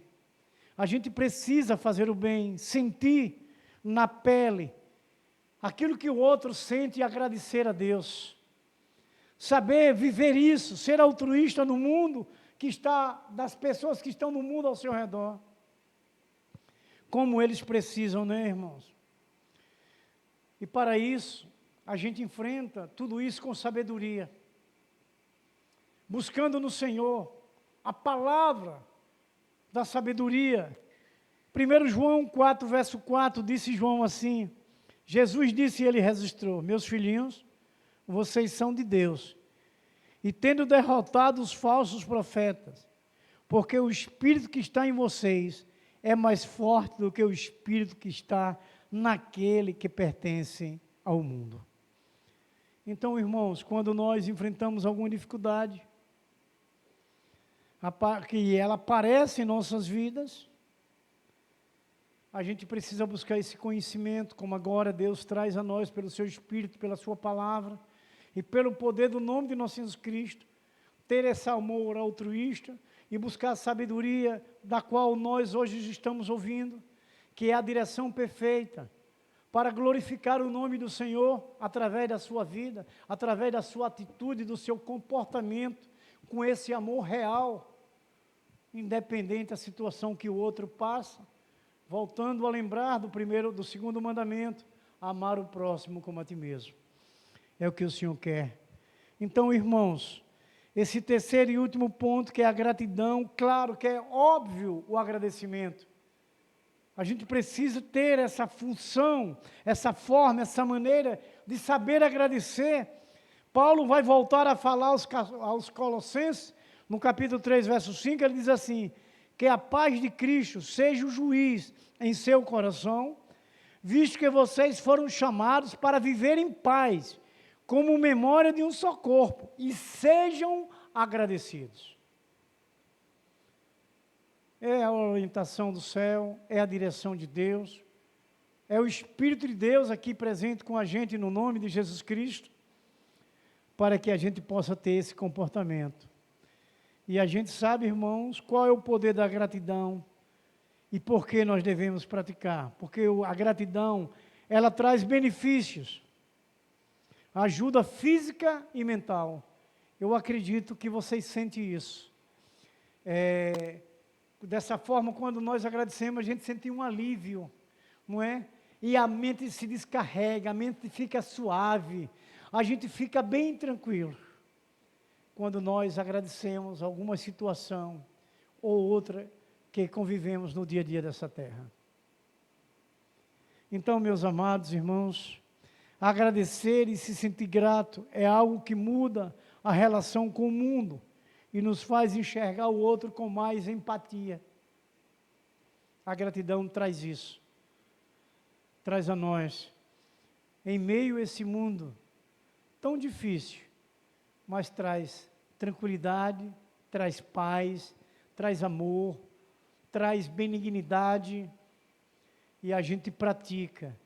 A gente precisa fazer o bem, sentir na pele aquilo que o outro sente e agradecer a Deus. Saber viver isso, ser altruísta no mundo que está, das pessoas que estão no mundo ao seu redor. Como eles precisam, né, irmãos? E para isso, a gente enfrenta tudo isso com sabedoria. Buscando no Senhor a palavra da sabedoria. 1 João 4, verso 4, disse João assim, Jesus disse e ele registrou, meus filhinhos, vocês são de Deus, e tendo derrotado os falsos profetas, porque o Espírito que está em vocês é mais forte do que o Espírito que está naquele que pertence ao mundo. Então, irmãos, quando nós enfrentamos alguma dificuldade, que ela aparece em nossas vidas, a gente precisa buscar esse conhecimento, como agora Deus traz a nós pelo seu Espírito, pela sua palavra, e pelo poder do nome de nosso Jesus Cristo, ter esse amor altruísta e buscar a sabedoria da qual nós hoje estamos ouvindo, que é a direção perfeita, para glorificar o nome do Senhor através da sua vida, através da sua atitude, do seu comportamento, com esse amor real, independente da situação que o outro passa, voltando a lembrar do segundo mandamento, amar o próximo como a ti mesmo. É o que o Senhor quer. Então, irmãos, esse terceiro e último ponto, que é a gratidão, claro que é óbvio o agradecimento. A gente precisa ter essa função, essa forma, essa maneira de saber agradecer. Paulo vai voltar a falar aos Colossenses, no capítulo 3, verso 5, ele diz assim, que a paz de Cristo seja o juiz em seu coração, visto que vocês foram chamados para viver em paz, como memória de um só corpo, e sejam agradecidos. É a orientação do céu, é a direção de Deus, é o Espírito de Deus aqui presente com a gente no nome de Jesus Cristo, para que a gente possa ter esse comportamento. E a gente sabe, irmãos, qual é o poder da gratidão e por que nós devemos praticar. Porque a gratidão, ela traz benefícios, ajuda física e mental. Eu acredito que vocês sentem isso. Dessa forma, quando nós agradecemos, a gente sente um alívio, não é? E a mente se descarrega, a mente fica suave, a gente fica bem tranquilo. Quando nós agradecemos alguma situação ou outra que convivemos no dia a dia dessa terra. Então, meus amados irmãos, agradecer e se sentir grato é algo que muda a relação com o mundo e nos faz enxergar o outro com mais empatia. A gratidão traz isso, traz a nós, em meio a esse mundo tão difícil, mas traz tranquilidade, traz paz, traz amor, traz benignidade, e a gente pratica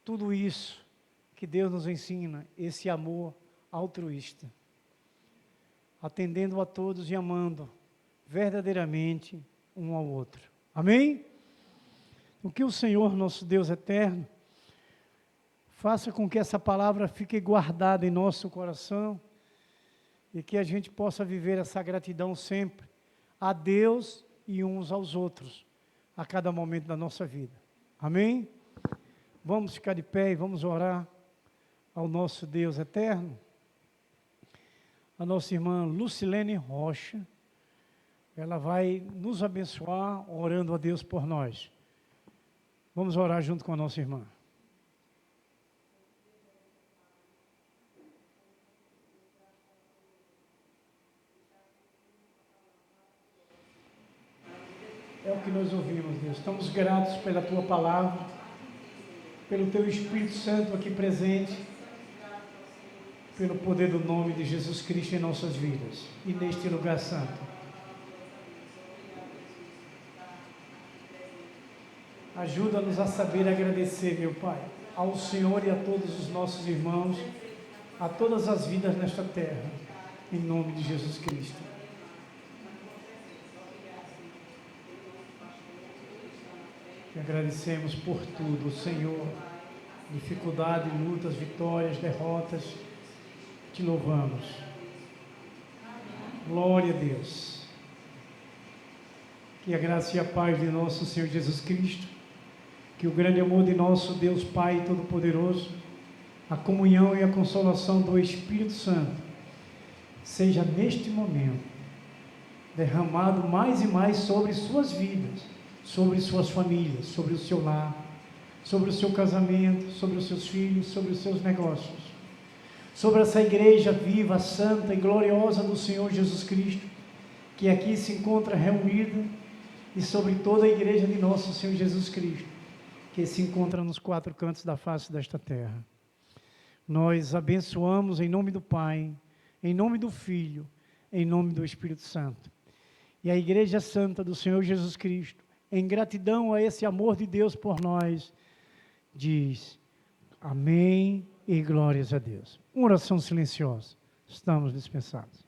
tudo isso que Deus nos ensina, esse amor altruísta, atendendo a todos e amando verdadeiramente um ao outro. Amém? O que o Senhor, nosso Deus eterno, faça com que essa palavra fique guardada em nosso coração e que a gente possa viver essa gratidão sempre a Deus e uns aos outros, a cada momento da nossa vida. Amém? Vamos ficar de pé e vamos orar ao nosso Deus eterno. A nossa irmã Lucilene Rocha, ela vai nos abençoar orando a Deus por nós. Vamos orar junto com a nossa irmã. É o que nós ouvimos, Deus. Estamos gratos pela Tua palavra, pelo Teu Espírito Santo aqui presente, pelo poder do nome de Jesus Cristo em nossas vidas e neste lugar santo. Ajuda-nos a saber agradecer, meu Pai, ao Senhor e a todos os nossos irmãos, a todas as vidas nesta terra, em nome de Jesus Cristo. E agradecemos por tudo, Senhor, dificuldade, lutas, vitórias, derrotas, te louvamos. Glória a Deus. Que a graça e a paz de nosso Senhor Jesus Cristo, que o grande amor de nosso Deus Pai Todo-Poderoso, a comunhão e a consolação do Espírito Santo, seja neste momento derramado mais e mais sobre suas vidas, sobre suas famílias, sobre o seu lar, sobre o seu casamento, sobre os seus filhos, sobre os seus negócios, sobre essa igreja viva, santa e gloriosa do Senhor Jesus Cristo, que aqui se encontra reunida, e sobre toda a igreja de nosso Senhor Jesus Cristo, que se encontra nos quatro cantos da face desta terra. Nós abençoamos em nome do Pai, em nome do Filho, em nome do Espírito Santo. E a igreja santa do Senhor Jesus Cristo, em gratidão a esse amor de Deus por nós, diz amém e glórias a Deus. Uma oração silenciosa. Estamos dispensados.